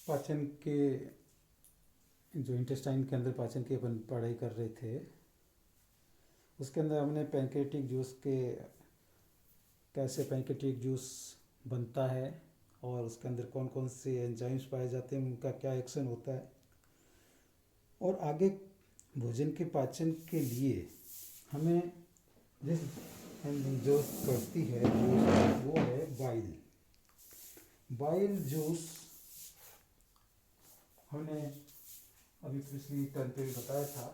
पाचन के जो इंटेस्टाइन के अंदर पाचन की अपन पढ़ाई कर रहे थे, उसके अंदर हमने पैंक्रेटिक जूस के कैसे पैंक्रेटिक जूस बनता है और उसके अंदर कौन कौन से एंजाइम्स पाए जाते हैं, उनका क्या एक्शन होता है, और आगे भोजन के पाचन के लिए हमें जिस जो करती है जूस वो है बाइल। बाइल जूस हमने अभी पिछली टर्न पे भी बताया था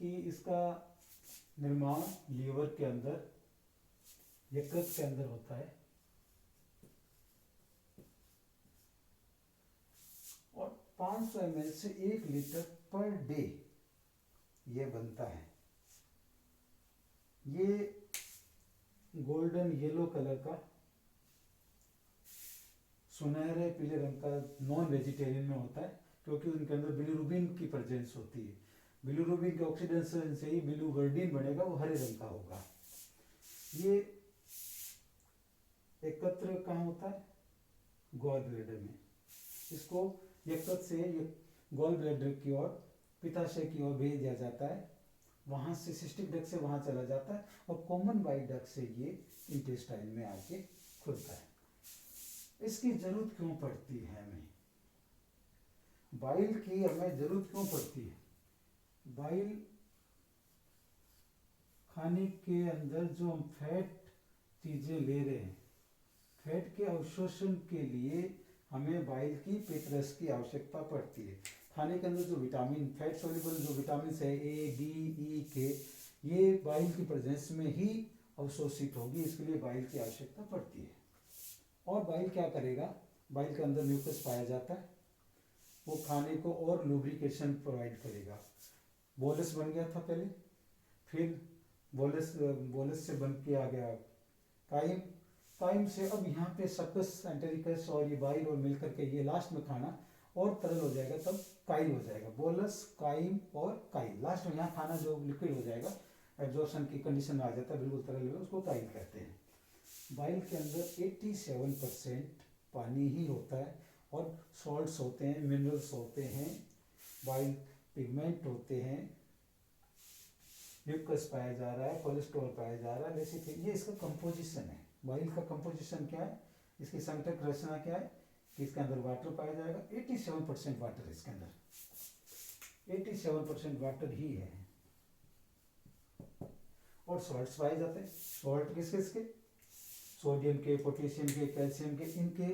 कि इसका निर्माण लीवर के अंदर, यकृत के अंदर होता है और 500 ml से 1 लीटर पर डे ये बनता है। ये गोल्डन येलो कलर का, सुनहरे पीले रंग का नॉन वेजिटेरियन में होता है, क्योंकि उनके अंदर बिलीरुबिन की प्रेजेंस होती है। बिलीरुबिन के ऑक्सीडेशन से ही बिलीवर्डिन बनेगा, वो हरे रंग का होगा। ये एकत्र कहाँ होता है? गॉल ब्लैडर में। इसको यकृत से गॉल ब्लैडर की ओर, पित्ताशय की ओर भेज दिया जाता है, वहाँ से सिस्टिक डक्ट से वहाँ चला जाता है और कॉमन बाइल डक्ट से ये इंटेस्टाइन में आके खुलता है। इसकी जरूरत क्यों पड़ती है हमें? बाइल की हमें जरूरत क्यों पड़ती है? बाइल खाने के अंदर जो हम फैट चीजें ले रहे हैं, फैट के अवशोषण के लिए हमें बाइल की पित्त की आवश्यकता पड़ती है। खाने के अंदर जो विटामिन, फैट सोल्यूबल जो विटामिन है ए, डी, ई, के, ये बाइल की प्रेजेंस में ही अवशोषित होगी, इसके लिए बाइल की आवश्यकता पड़ती है। और बाइल क्या करेगा? बाइल के अंदर म्यूकस पाया जाता है, वो खाने को और लुब्रिकेशन प्रोवाइड करेगा। बोलस बन गया था पहले, फिर बोलस से बन के आ गया काइम, काइम से अब यहाँ पे सकस, एंटेरिकस और ये बाइल और मिलकर के ये लास्ट में खाना और तरल हो जाएगा, तब काइल हो जाएगा। बोलस, काइम और काइल, लास्ट में यहाँ खाना जो लिक्विड हो जाएगा, एब्जॉर्प्शन की कंडीशन में आ जाता है, बिल्कुल तरल, उसको काइल कहते हैं। बाइल के अंदर 87% पानी ही होता है और सॉल्ट्स होते हैं, मिनरल्स होते हैं, बाइल पिगमेंट होते हैं, म्यूकस पाया जा रहा है, कोलेस्ट्रॉल पाया जा रहा है, लेसिथिन, ये इसका कंपोजिशन है। बाइल का कंपोजिशन क्या है? इसकी संगठक रचना क्या है कि इसके अंदर वाटर पाया जाएगा, 87% वाटर है इसके अंदर, 87% वाटर ही है। और सॉल्ट्स पाए जाते हैं। सॉल्ट किस किस के? सोडियम के, पोटेशियम के, कैल्शियम के, इनके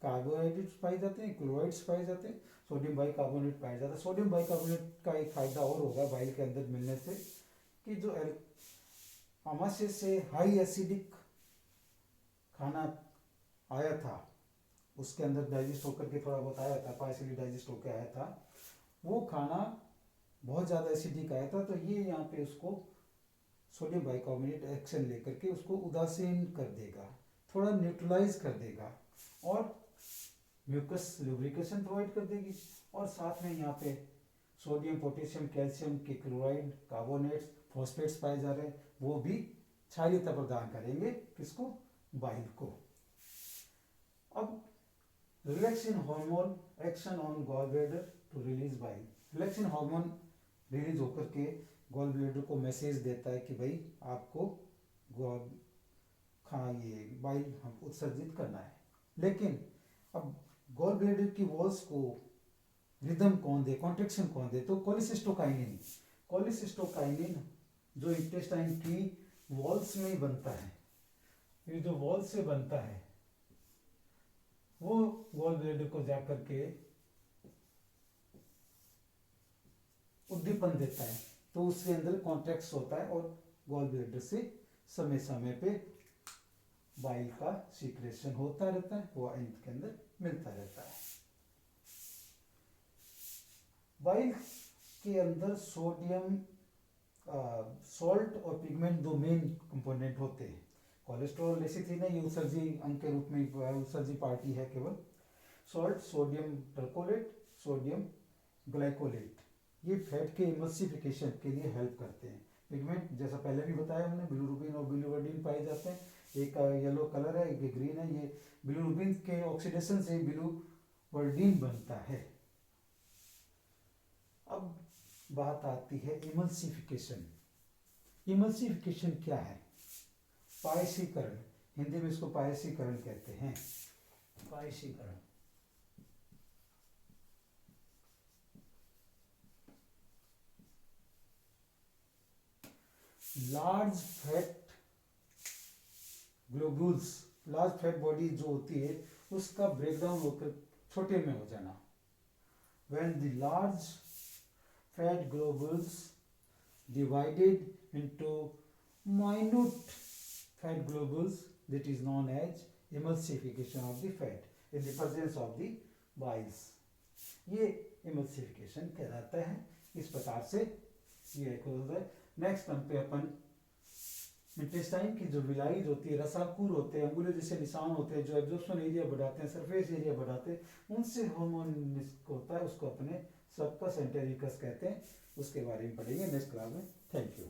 कार्बोहाइड्रेट्स पाए जाते हैं, क्लोराइड्स पाए जाते हैं, सोडियम बाइकार्बोनेट पाया जाता है। सोडियम बाइकार्बोनेट का एक फायदा और होगा बाइल के अंदर मिलने से कि जो आमाशय से हाई एसिडिक खाना आया था, उसके अंदर डाइजेस्ट होकर के थोड़ा बहुत आया था, पार्शियली डाइजेस्ट होकर आया था, वो खाना बहुत ज़्यादा एसिडिक आया था, तो ये यहाँ पे उसको सोडियम बाइकार्बोनेट एक्शन लेकर के उसको उदासीन कर देगा, थोड़ा न्यूट्रलाइज कर देगा और म्यूकस लुब्रिकेशन प्रोवाइड कर देगी। और साथ में यहाँ पे सोडियम, पोटेशियम, कैल्शियम के क्लोराइड, कार्बोनेट्स, फॉस्फेट्स पाए जा रहे हैं, वो भी क्षारीयता प्रदान करेंगे किसको? बाइल को। अब relaxin hormone action on gall bladder to release bile. Relaxin hormone release होकर के गॉल ब्लैडर को मैसेज देता है कि भाई आपको ये बाइल हम उत्सर्जित करना है। लेकिन अब गॉल ब्लैडर की वॉल्स को रिदम कौन दे, कॉन्ट्रेक्शन कौन दे? तो कोलिसिस्टोकाइनिन। कोलिसिस्टोकाइनिन जो इंटेस्टाइन की वॉल्स में ही बनता है, ये जो वॉल से बनता है वो गॉल ब्लैडर को जाकर के उद्दीपन देता है, तो उसके अंदर कॉन्ट्रैक्ट होता है और गॉल ब्लैडर से समय समय पे बाइल का सीक्रेशन होता रहता है, वो अंत के अंदर मिलता रहता है। बाइल के अंदर सोडियम, सॉल्ट और पिगमेंट दो मेन कंपोनेंट होते हैं। कोलेस्ट्रॉल लेसिथिन है, ये उत्सर्जी अंग के रूप में उत्सर्जी पार्टी है केवल। सॉल्ट, सोडियम टर्कोलेट, सोडियम ग्लाइकोलेट, ये फैट के इमल्सिफिकेशन के लिए हेल्प करते हैं। पिगमेंट जैसा पहले भी बताया हमने, बिलीरुबिन और बिलीवर्डिन पाए जाते हैं। एक येलो कलर है, एक ग्रीन है, ये बिलीरुबिन के ऑक्सीडेशन से वर्डीन बनता है। अब बात आती है इमल्सिफिकेशन। इमल्सिफिकेशन क्या है? पायसीकरण, हिंदी में इसको पायसीकरण कहते हैं। पायसीकरण large fat globules, large fat body जो होती है उसका ब्रेकडाउन होकर छोटे में हो जाना। when the large fat globules divided into minute fat globules, that is known as emulsification of the fat in the presence of the bile, ये emulsification कहलाता है। इस प्रकार से ये एक होता है। नेक्स्ट नंबर पे अपन इंटेस्टाइन की जो विलाइज होती है, रसाकूर होते हैं, अंगुली जैसे निशान होते हैं जो एब्जॉर्प्शन एरिया बढ़ाते हैं, सरफेस एरिया बढ़ाते हैं, उनसे हार्मोन होता है, उसको अपने सबकस एंटेरिकस कहते हैं। उसके बारे में पढ़ेंगे नेक्स्ट क्लास में। Thank you.